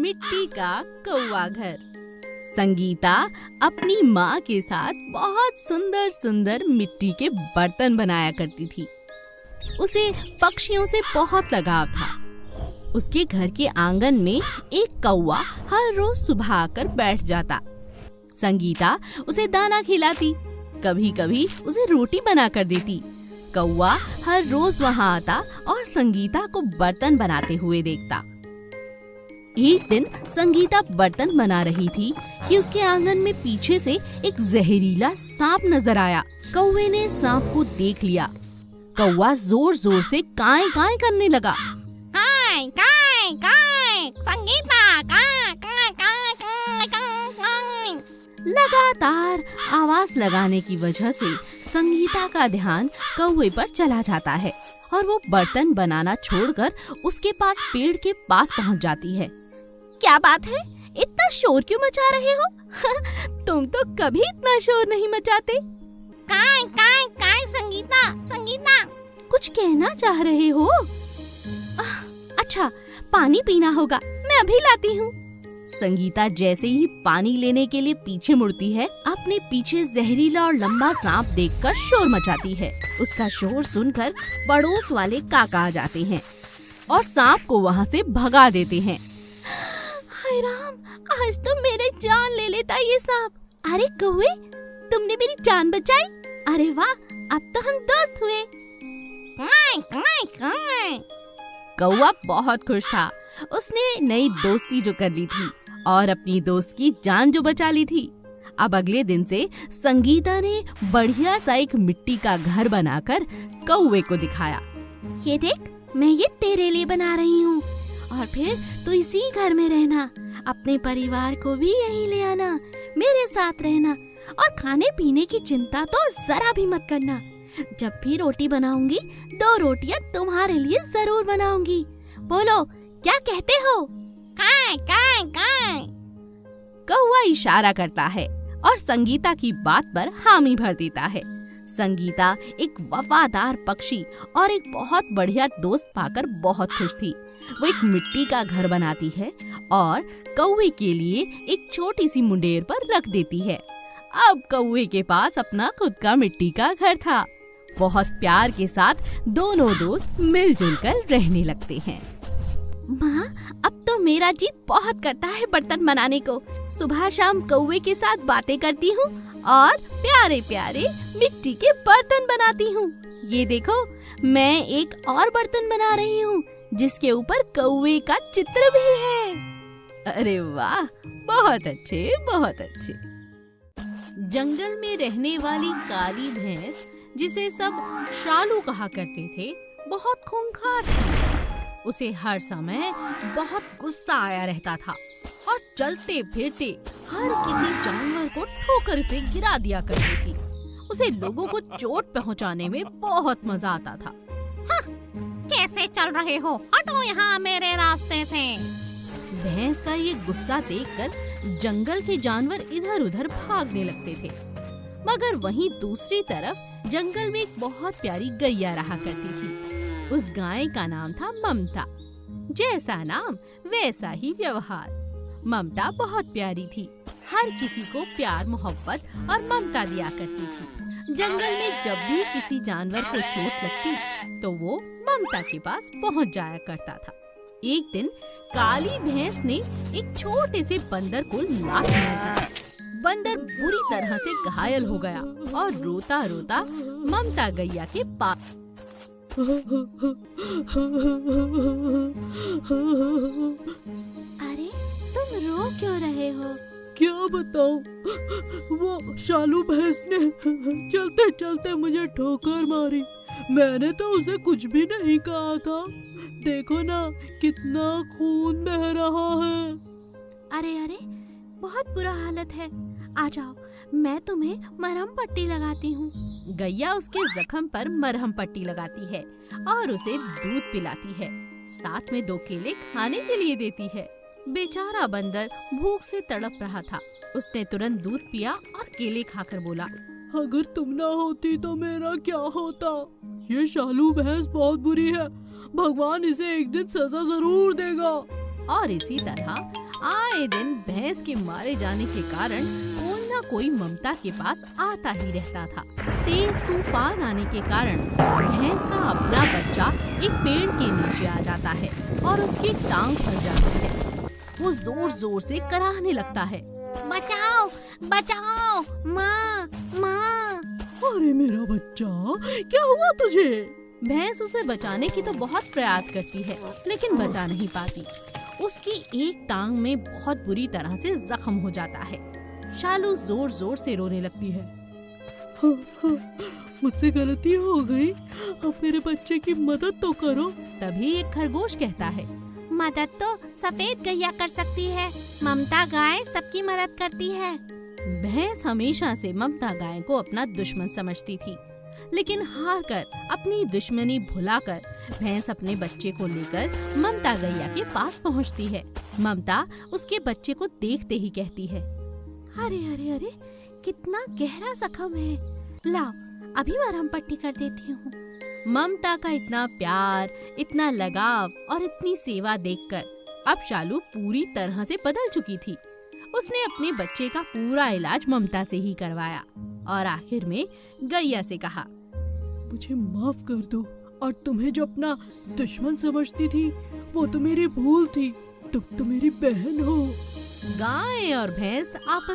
मिट्टी का कौवा घर। संगीता अपनी माँ के साथ बहुत सुंदर सुंदर मिट्टी के बर्तन बनाया करती थी। उसे पक्षियों से बहुत लगाव था। उसके घर के आंगन में एक कौवा हर रोज सुबह आकर बैठ जाता। संगीता उसे दाना खिलाती, कभी कभी उसे रोटी बना कर देती। कौवा हर रोज वहाँ आता और संगीता को बर्तन बनाते हुए देखता। एक दिन संगीता बर्तन बना रही थी कि उसके आंगन में पीछे से एक जहरीला सांप नजर आया। कौवे ने सांप को देख लिया। कौवा जोर जोर से काएं काएं करने लगा। काएं काएं काएं, संगीता काएं काएं काएं काएं काएं काएं। लगातार आवाज लगाने की वजह से संगीता का ध्यान कौवे पर चला जाता है और वो बर्तन बनाना छोड़कर उसके पास पेड़ के पास पहुंच जाती है। क्या बात है, इतना शोर क्यों मचा रहे हो? तुम तो कभी इतना शोर नहीं मचाते। काएं काएं काएं, संगीता संगीता। कुछ कहना चाह रहे हो? अच्छा, पानी पीना होगा, मैं अभी लाती हूँ। संगीता जैसे ही पानी लेने के लिए पीछे मुड़ती है, अपने पीछे जहरीला और लंबा सांप देखकर शोर मचाती है। उसका शोर सुनकर पड़ोस वाले काका आ जाते हैं और सांप को वहाँ से भगा देते हैं। हाय राम, आज तो मेरे जान ले लेता ये सांप। अरे कौवे, तुमने मेरी जान बचाई। अरे वाह, अब तो हम दोस्त हुए। काएं काएं काएं। कौवा बहुत खुश था। उसने नई दोस्ती जो कर ली थी और अपनी दोस्त की जान जो बचा ली थी। अब अगले दिन से संगीता ने बढ़िया सा एक मिट्टी का घर बनाकर कौवे को दिखाया। ये देख, मैं ये तेरे लिए बना रही हूँ और फिर तू इसी घर में रहना। अपने परिवार को भी यहीं ले आना, मेरे साथ रहना और खाने पीने की चिंता तो जरा भी मत करना। जब भी रोटी बनाऊंगी 2 रोटियां तुम्हारे लिए जरूर बनाऊंगी। बोलो, क्या कहते हो? काएं काएं काएं। कौवा इशारा करता है और संगीता की बात पर हामी भर देता है। संगीता एक वफादार पक्षी और एक बहुत बढ़िया दोस्त पाकर बहुत खुश थी। वो एक मिट्टी का घर बनाती है और कौवे के लिए एक छोटी सी मुंडेर पर रख देती है। अब कौवे के पास अपना खुद का मिट्टी का घर था। बहुत प्यार के साथ दोनों दोस्त मिलजुल कर रहने लगते हैं। माँ, अब तो मेरा जी बहुत करता है बर्तन बनाने को। सुबह शाम कौवे के साथ बातें करती हूँ और प्यारे प्यारे मिट्टी के बर्तन बनाती हूँ। ये देखो, मैं एक और बर्तन बना रही हूँ जिसके ऊपर कौवे का चित्र भी है। अरे वाह, बहुत अच्छे, बहुत अच्छे। जंगल में रहने वाली काली भैंस, जिसे सब शालू कहा करते थे, बहुत खूंखार थी। उसे हर समय बहुत गुस्सा आया रहता था और चलते फिरते हर किसी जानवर को ठोकर से गिरा दिया करती थी। उसे लोगों को चोट पहुंचाने में बहुत मजा आता था। हाँ, कैसे चल रहे हो? हटो यहाँ मेरे रास्ते से। भैंस का ये गुस्सा देखकर जंगल के जानवर इधर उधर भागने लगते थे। मगर वहीं दूसरी तरफ जंगल में एक बहुत प्यारी गैया रहा करती थी। उस गाय का नाम था ममता। जैसा नाम वैसा ही व्यवहार। ममता बहुत प्यारी थी, हर किसी को प्यार मोहब्बत और ममता दिया करती थी। जंगल में जब भी किसी जानवर को चोट लगती तो वो ममता के पास पहुंच जाया करता था। एक दिन काली भैंस ने एक छोटे से बंदर को लात मारा। बंदर बुरी तरह से घायल हो गया और रोता रोता ममता गैया के पास। अरे, तुम रो क्यों रहे हो? क्या बताऊं, वो शालू भैंस ने चलते चलते मुझे ठोकर मारी। मैंने तो उसे कुछ भी नहीं कहा था। देखो ना, कितना खून बह रहा है। अरे अरे, बहुत बुरा हालत है। आ जाओ, मैं तुम्हें मरहम पट्टी लगाती हूँ। गैया उसके जख्म पर मरहम पट्टी लगाती है और उसे दूध पिलाती है। साथ में 2 केले खाने के लिए देती है। बेचारा बंदर भूख से तड़प रहा था। उसने तुरंत दूध पिया और केले खाकर बोला, अगर तुम ना होती तो मेरा क्या होता। ये शालू भैंस बहुत बुरी है। भगवान इसे एक दिन सजा जरूर देगा। और इसी तरह आए दिन भैंस के मारे जाने के कारण कोई ना कोई ममता के पास आता ही रहता था। तेज तूफान आने के कारण भैंस का अपना बच्चा एक पेड़ के नीचे आ जाता है और उसकी टांग फट जाती है। वो जोर जोर से कराहने लगता है, बचाओ बचाओ, माँ माँ। अरे मेरा बच्चा, क्या हुआ तुझे? भैंस उसे बचाने की तो बहुत प्रयास करती है लेकिन बचा नहीं पाती। उसकी एक टांग में बहुत बुरी तरह से जख्म हो जाता है। शालू जोर जोर से रोने लगती है। मुझसे गलती हो गई, अब मेरे बच्चे की मदद तो करो। तभी एक खरगोश कहता है, मदद तो सफेद गैया कर सकती है, ममता गाय सबकी मदद करती है। भैंस हमेशा से ममता गाय को अपना दुश्मन समझती थी, लेकिन हार कर अपनी दुश्मनी भुलाकर भैंस अपने बच्चे को लेकर ममता गैया के पास पहुंचती है। ममता उसके बच्चे को देखते ही कहती है, अरे अरे अरे, कितना गहरा जख्म है, लाओ अभी मरहम पट्टी कर देती हूँ। ममता का इतना प्यार, इतना लगाव और इतनी सेवा देखकर अब शालू पूरी तरह से बदल चुकी थी। उसने अपने बच्चे का पूरा इलाज ममता से ही करवाया और आखिर में गैया से कहा, मुझे माफ कर दो, और तुम्हें जो अपना दुश्मन समझती थी वो तो मेरी भूल थी, तुम तो मेरी बहन हो। गाय और भैंस आपस